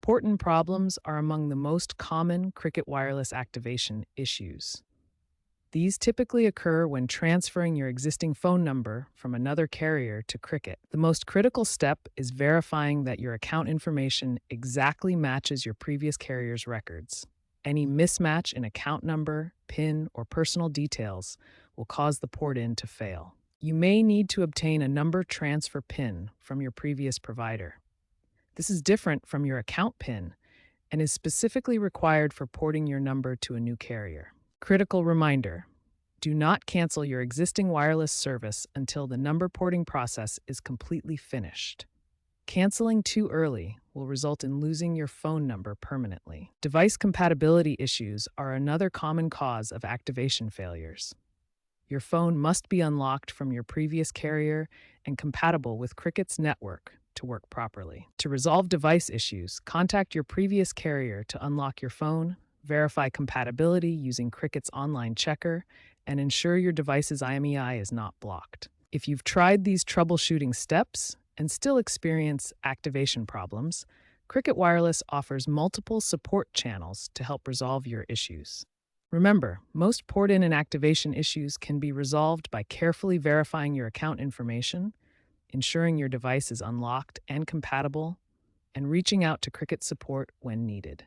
Port-in problems are among the most common Cricket wireless activation issues. These typically occur when transferring your existing phone number from another carrier to Cricket. The most critical step is verifying that your account information exactly matches your previous carrier's records. Any mismatch in account number, PIN, or personal details will cause the port-in to fail. You may need to obtain a number transfer PIN from your previous provider. This is different from your account PIN and is specifically required for porting your number to a new carrier. Critical reminder: do not cancel your existing wireless service until the number porting process is completely finished. Canceling too early will result in losing your phone number permanently. Device compatibility issues are another common cause of activation failures. Your phone must be unlocked from your previous carrier and compatible with Cricket's network to work properly. To resolve device issues, contact your previous carrier to unlock your phone, verify compatibility using Cricket's online checker, and ensure your device's IMEI is not blocked. If you've tried these troubleshooting steps and still experience activation problems, Cricket Wireless offers multiple support channels to help resolve your issues. Remember, most port-in and activation issues can be resolved by carefully verifying your account information, ensuring your device is unlocked and compatible, and reaching out to Cricket support when needed.